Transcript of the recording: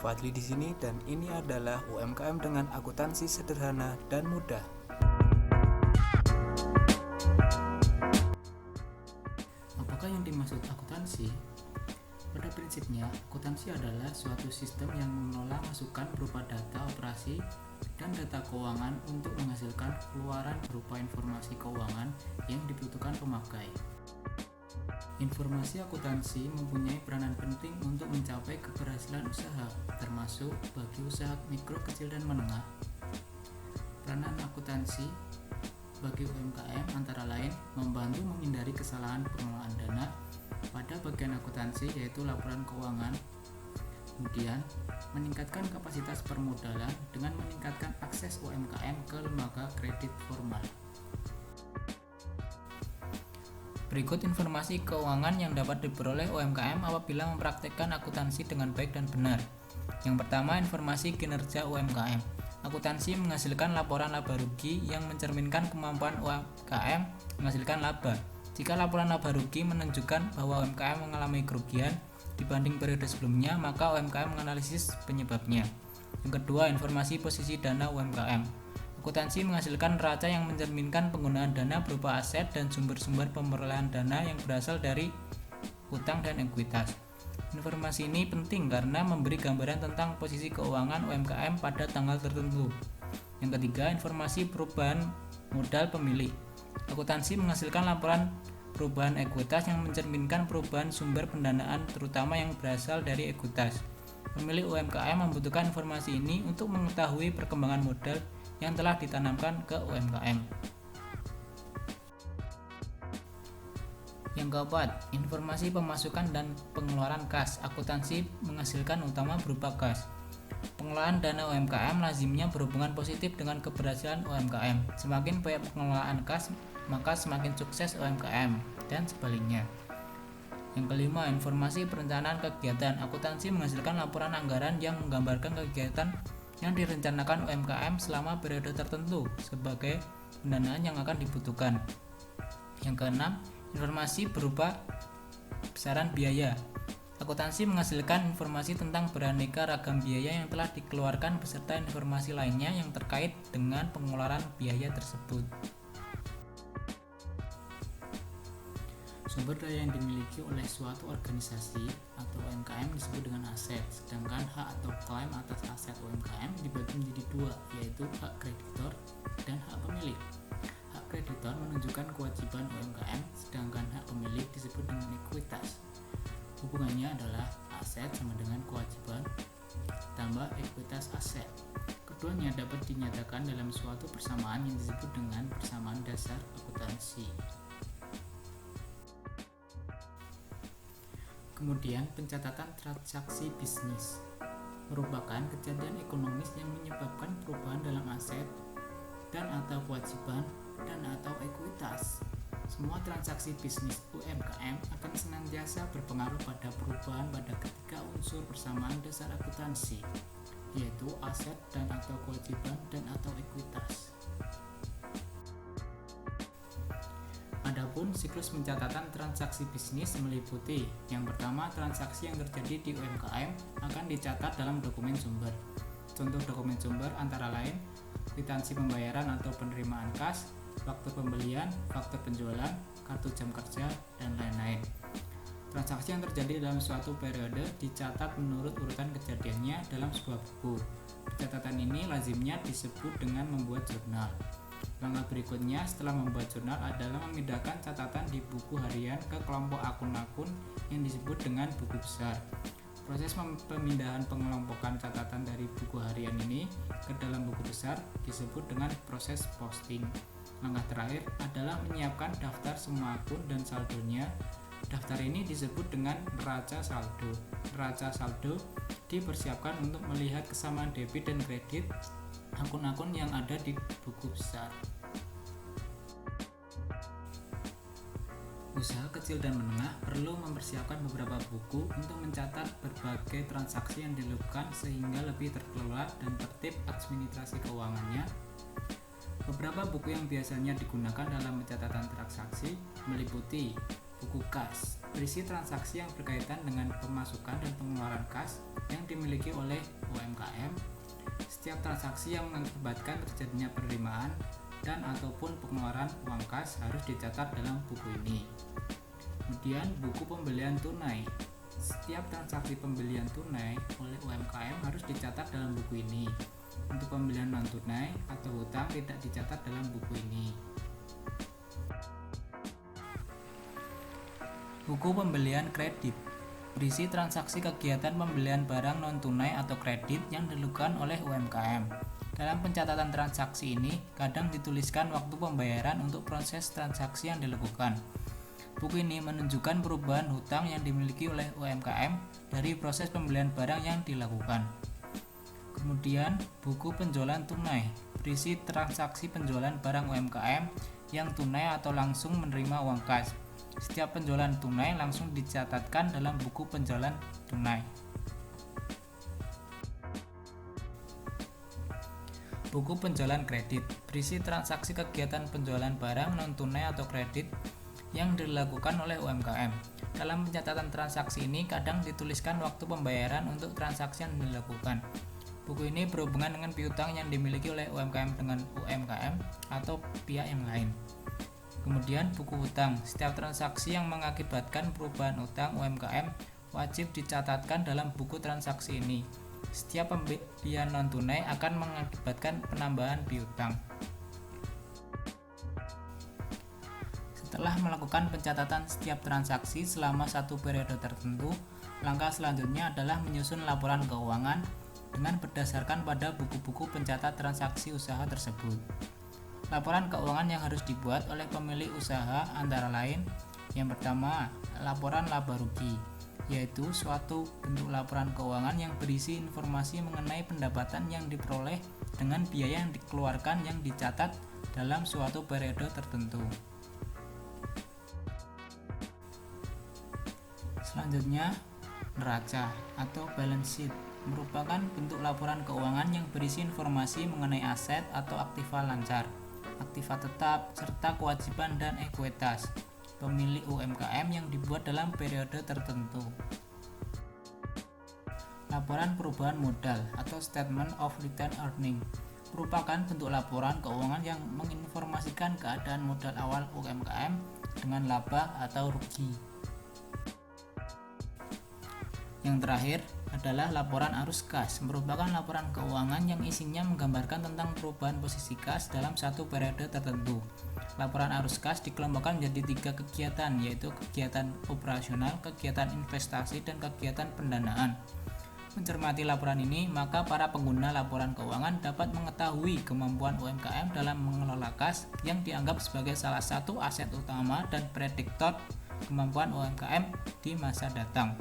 Fadli di sini dan ini adalah UMKM dengan akuntansi sederhana dan mudah. Apakah yang dimaksud akuntansi? Pada prinsipnya, akuntansi adalah suatu sistem yang mengelola masukan berupa data operasi dan data keuangan untuk menghasilkan keluaran berupa informasi keuangan yang dibutuhkan pemakai. Informasi akuntansi mempunyai peranan penting untuk mencapai keberhasilan usaha, termasuk bagi usaha mikro, kecil, dan menengah. Peranan akuntansi bagi UMKM antara lain membantu menghindari kesalahan pengelolaan dana pada bagian akuntansi, yaitu laporan keuangan. Kemudian, meningkatkan kapasitas permodalan dengan meningkatkan akses UMKM ke lembaga kredit formal. Berikut informasi keuangan yang dapat diperoleh UMKM apabila mempraktikkan akuntansi dengan baik dan benar. Yang pertama, informasi kinerja UMKM. Akuntansi menghasilkan laporan laba rugi yang mencerminkan kemampuan UMKM menghasilkan laba. Jika laporan laba rugi menunjukkan bahwa UMKM mengalami kerugian dibanding periode sebelumnya, maka UMKM menganalisis penyebabnya. Yang kedua, informasi posisi dana UMKM. Akuntansi menghasilkan neraca yang mencerminkan penggunaan dana berupa aset dan sumber-sumber perolehan dana yang berasal dari utang dan ekuitas. Informasi ini penting karena memberi gambaran tentang posisi keuangan UMKM pada tanggal tertentu. Yang ketiga, informasi perubahan modal pemilik. Akuntansi menghasilkan laporan perubahan ekuitas yang mencerminkan perubahan sumber pendanaan terutama yang berasal dari ekuitas. Pemilik UMKM membutuhkan informasi ini untuk mengetahui perkembangan modal yang telah ditanamkan ke UMKM. Yang keempat, informasi pemasukan dan pengeluaran kas. Akuntansi menghasilkan utama berupa kas. Pengelolaan dana UMKM lazimnya berhubungan positif dengan keberhasilan UMKM. Semakin banyak pengelolaan kas, maka semakin sukses UMKM, dan sebaliknya. Yang kelima, informasi perencanaan kegiatan. Akuntansi menghasilkan laporan anggaran yang menggambarkan kegiatan yang direncanakan UMKM selama periode tertentu sebagai pendanaan yang akan dibutuhkan. Yang keenam, informasi berupa besaran biaya. Akuntansi menghasilkan informasi tentang beraneka ragam biaya yang telah dikeluarkan beserta informasi lainnya yang terkait dengan pengeluaran biaya tersebut. Sumber daya yang dimiliki oleh suatu organisasi atau UMKM disebut dengan aset, sedangkan hak atau klaim atas aset UMKM dibagi menjadi dua, yaitu hak kreditor dan hak pemilik. Hak kreditor menunjukkan kewajiban UMKM, sedangkan hak pemilik disebut dengan ekuitas. Hubungannya adalah aset sama dengan kewajiban tambah ekuitas aset. Keduanya dapat dinyatakan dalam suatu persamaan yang disebut dengan persamaan dasar akuntansi. Kemudian, pencatatan transaksi bisnis merupakan kejadian ekonomis yang menyebabkan perubahan dalam aset dan atau kewajiban dan atau ekuitas. Semua transaksi bisnis UMKM akan senantiasa berpengaruh pada perubahan pada ketiga unsur persamaan dasar akuntansi, yaitu aset dan atau kewajiban dan atau ekuitas. Adapun siklus pencatatan transaksi bisnis meliputi: yang pertama, transaksi yang terjadi di UMKM akan dicatat dalam dokumen sumber. Contoh dokumen sumber antara lain kwitansi pembayaran atau penerimaan kas, faktur pembelian, faktur penjualan, kartu jam kerja, dan lain-lain. Transaksi yang terjadi dalam suatu periode dicatat menurut urutan kejadiannya dalam sebuah buku. Catatan ini lazimnya disebut dengan membuat jurnal. Langkah berikutnya setelah membuat jurnal adalah memindahkan catatan di buku harian ke kelompok akun-akun yang disebut dengan buku besar. Proses pemindahan pengelompokan catatan dari buku harian ini ke dalam buku besar disebut dengan proses posting. Langkah terakhir adalah menyiapkan daftar semua akun dan saldonya. Daftar ini disebut dengan neraca saldo. Neraca saldo dipersiapkan untuk melihat kesamaan debit dan kredit akun-akun yang ada di buku besar. Usaha kecil dan menengah perlu mempersiapkan beberapa buku untuk mencatat berbagai transaksi yang dilakukan sehingga lebih terkelola dan tertib administrasi keuangannya. Beberapa buku yang biasanya digunakan dalam pencatatan transaksi meliputi Buku kas berisi transaksi yang berkaitan dengan pemasukan dan pengeluaran kas yang dimiliki oleh UMKM. Setiap transaksi yang mengakibatkan terjadinya penerimaan dan ataupun pengeluaran uang kas harus dicatat dalam buku ini. Kemudian buku pembelian tunai. Setiap transaksi pembelian tunai oleh UMKM harus dicatat dalam buku ini. Untuk pembelian non tunai atau hutang tidak dicatat dalam buku ini. Buku pembelian kredit berisi transaksi kegiatan pembelian barang non tunai atau kredit yang dilakukan oleh UMKM. Dalam pencatatan transaksi ini, kadang dituliskan waktu pembayaran untuk proses transaksi yang dilakukan. Buku ini menunjukkan perubahan hutang yang dimiliki oleh UMKM dari proses pembelian barang yang dilakukan. Kemudian, buku penjualan tunai berisi transaksi penjualan barang UMKM yang tunai atau langsung menerima uang kas. Setiap penjualan tunai langsung dicatatkan dalam buku penjualan tunai. Buku penjualan kredit berisi transaksi kegiatan penjualan barang non tunai atau kredit yang dilakukan oleh UMKM. Dalam pencatatan transaksi ini kadang dituliskan waktu pembayaran untuk transaksi yang dilakukan. Buku ini berhubungan dengan piutang yang dimiliki oleh UMKM dengan UMKM atau pihak yang lain. Kemudian buku hutang. Setiap transaksi yang mengakibatkan perubahan utang UMKM wajib dicatatkan dalam buku transaksi ini. Setiap pembelian non tunai akan mengakibatkan penambahan piutang. Setelah melakukan pencatatan setiap transaksi selama satu periode tertentu, langkah selanjutnya adalah menyusun laporan keuangan dengan berdasarkan pada buku-buku pencatat transaksi usaha tersebut. Laporan keuangan yang harus dibuat oleh pemilik usaha antara lain: yang pertama, laporan laba rugi, yaitu suatu bentuk laporan keuangan yang berisi informasi mengenai pendapatan yang diperoleh dengan biaya yang dikeluarkan yang dicatat dalam suatu periode tertentu. Selanjutnya, neraca atau balance sheet merupakan bentuk laporan keuangan yang berisi informasi mengenai aset atau aktiva lancar, aktiva tetap, serta kewajiban dan ekuitas pemilik UMKM yang dibuat dalam periode tertentu. Laporan perubahan modal atau statement of return earning merupakan bentuk laporan keuangan yang menginformasikan keadaan modal awal UMKM dengan laba atau rugi. Yang terakhir adalah laporan arus kas, merupakan laporan keuangan yang isinya menggambarkan tentang perubahan posisi kas dalam satu periode tertentu. Laporan arus kas dikelompokkan menjadi 3 kegiatan, yaitu kegiatan operasional, kegiatan investasi, dan kegiatan pendanaan. Mencermati laporan ini, maka para pengguna laporan keuangan dapat mengetahui kemampuan UMKM dalam mengelola kas yang dianggap sebagai salah satu aset utama dan prediktor kemampuan UMKM di masa datang.